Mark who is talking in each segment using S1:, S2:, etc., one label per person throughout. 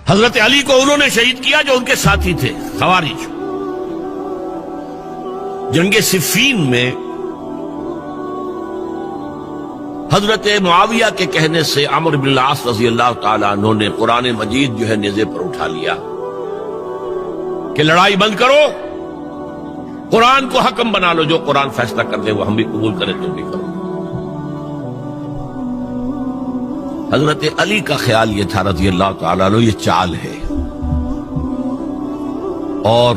S1: حضرت علی کو انہوں نے شہید کیا جو ان کے ساتھی تھے خوارج۔ جنگ صفین میں حضرت معاویہ کے کہنے سے عمرو بن العاص رضی اللہ تعالیٰ عنہ نے قرآن مجید جو ہے نیزے پر اٹھا لیا کہ لڑائی بند کرو، قرآن کو حکم بنا لو، جو قرآن فیصلہ کر دے وہ ہم بھی قبول کریں، تم بھی کرو۔ حضرت علی کا خیال یہ تھا رضی اللہ تعالیٰ عنہ یہ چال ہے، اور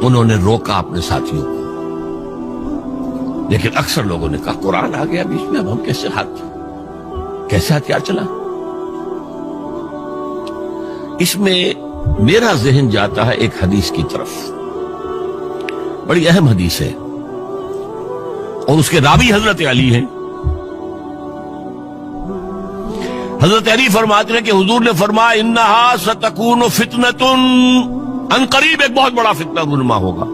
S1: انہوں نے روکا اپنے ساتھیوں کو، لیکن اکثر لوگوں نے کہا قرآن آ گیا بیچ میں، اب ہم کیسے ہتھیار چلا۔ اس میں میرا ذہن جاتا ہے ایک حدیث کی طرف، بڑی اہم حدیث ہے، اور اس کے راوی حضرت علی ہیں۔ حضرت علی فرماتے ہیں کہ حضور نے فرمایا انہا ستکون فتنۃ، ان قریب ایک بہت بڑا فتنہ رونما ہوگا۔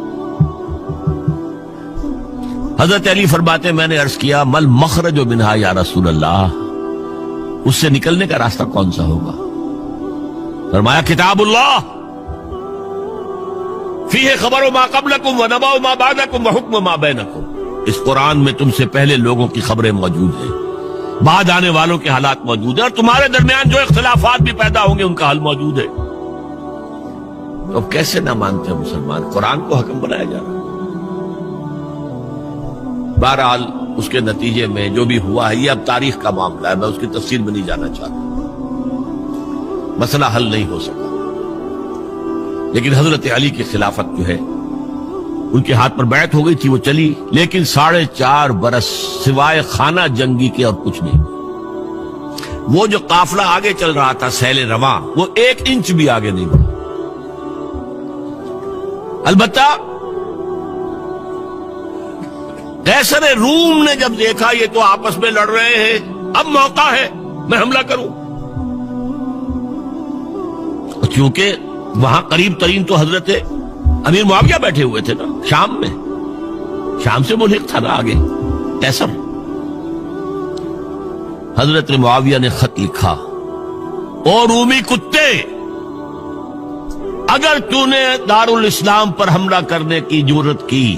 S1: حضرت علی فرماتے ہیں میں نے عرض کیا مل مخرج منہا یا رسول اللہ، اس سے نکلنے کا راستہ کون سا ہوگا؟ فرمایا کتاب اللہ فیہ خبر ما قبلکم ونبأ ما بعدکم وحکم ما بینکم، اس قرآن میں تم سے پہلے لوگوں کی خبریں موجود ہیں، بعد آنے والوں کے حالات موجود ہیں، اور تمہارے درمیان جو اختلافات بھی پیدا ہوں گے ان کا حل موجود ہے۔ تو اب کیسے نہ مانتے ہیں مسلمان، قرآن کو حکم بنایا جا رہا ہے۔ بہرحال اس کے نتیجے میں جو بھی ہوا ہے یہ اب تاریخ کا معاملہ ہے، میں اس کی تفصیل میں نہیں جانا چاہتا، مسئلہ حل نہیں ہو سکا۔ لیکن حضرت علی کی خلافت جو ہے ان کے ہاتھ پر بیعت ہو گئی تھی، وہ چلی، لیکن 4.5 برس سوائے خانہ جنگی کے اور کچھ نہیں۔ وہ جو قافلہ آگے چل رہا تھا سیل رواں، وہ 1 انچ بھی آگے نہیں بڑھا۔ البتہ قیصر روم نے جب دیکھا یہ تو آپس میں لڑ رہے ہیں، اب موقع ہے میں حملہ کروں، کیونکہ وہاں قریب ترین تو حضرت امیر معاویہ بیٹھے ہوئے تھے نا، شام میں، شام سے ملحق تھا نا آگے قیصر۔ حضرت معاویہ نے خط لکھا، او رومی کتے، اگر تو نے دارالاسلام پر حملہ کرنے کی جرت کی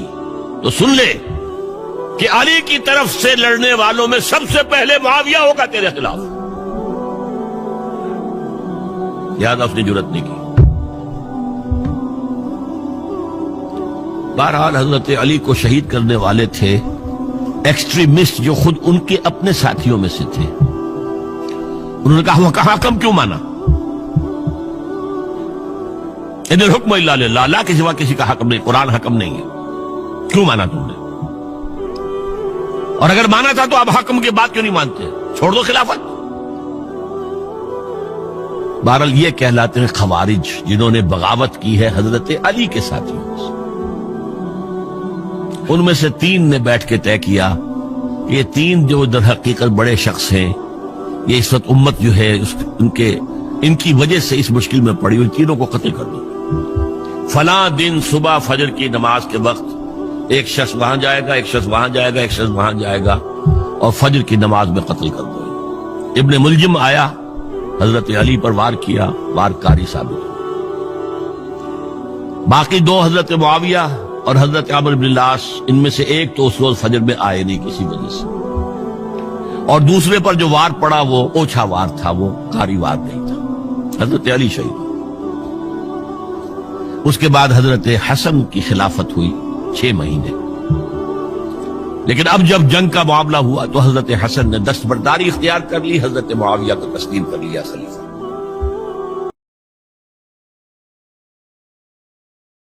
S1: تو سن لے کہ علی کی طرف سے لڑنے والوں میں سب سے پہلے معاویہ ہوگا تیرے خلاف۔ یاد اس نے جرت نہیں کی۔ بہرحال حضرت علی کو شہید کرنے والے تھے ایکسٹریمسٹ جو خود ان کے اپنے ساتھیوں میں سے تھے۔ انہوں نے کہا وہ کہاں حکم کیوں مانا؟ ان الحکم الا للہ، اللہ کے سوا کسی کا حکم نہیں، قرآن حکم نہیں ہے، کیوں مانا تم نے؟ اور اگر مانا تھا تو اب حکم کی بات کیوں نہیں مانتے؟ چھوڑ دو خلافت۔ بہرحال یہ کہلاتے ہیں خوارج، جنہوں نے بغاوت کی ہے حضرت علی کے ساتھیوں سے۔ ان میں سے 3 نے بیٹھ کے طے کیا کہ یہ 3 جو در حقیقت بڑے شخص ہیں، یہ اس وقت امت جو ہے ان کی وجہ سے اس مشکل میں پڑی، ان تینوں کو قتل کر دو۔ فلاں دن صبح فجر کی نماز کے وقت ایک شخص وہاں جائے گا، ایک شخص وہاں جائے گا، ایک شخص وہاں جائے گا، اور فجر کی نماز میں قتل کر دو۔ ابن ملجم آیا، حضرت علی پر وار کیا، وار کاری ثابت ہو۔ باقی 2 حضرت معاویہ اور حضرت عمرو بن العاص، ان میں سے ایک تو اس روز فجر میں آئے نہیں کسی وجہ سے، اور دوسرے پر جو وار پڑا وہ اوچھا وار تھا، وہ کاری وار نہیں تھا۔ حضرت علی شہید۔ اس کے بعد حضرت حسن کی خلافت ہوئی 6 مہینے، لیکن اب جب جنگ کا معاملہ ہوا تو حضرت حسن نے دستبرداری اختیار کر لی، حضرت معاویہ کو تسلیم کر لیا خلیفہ۔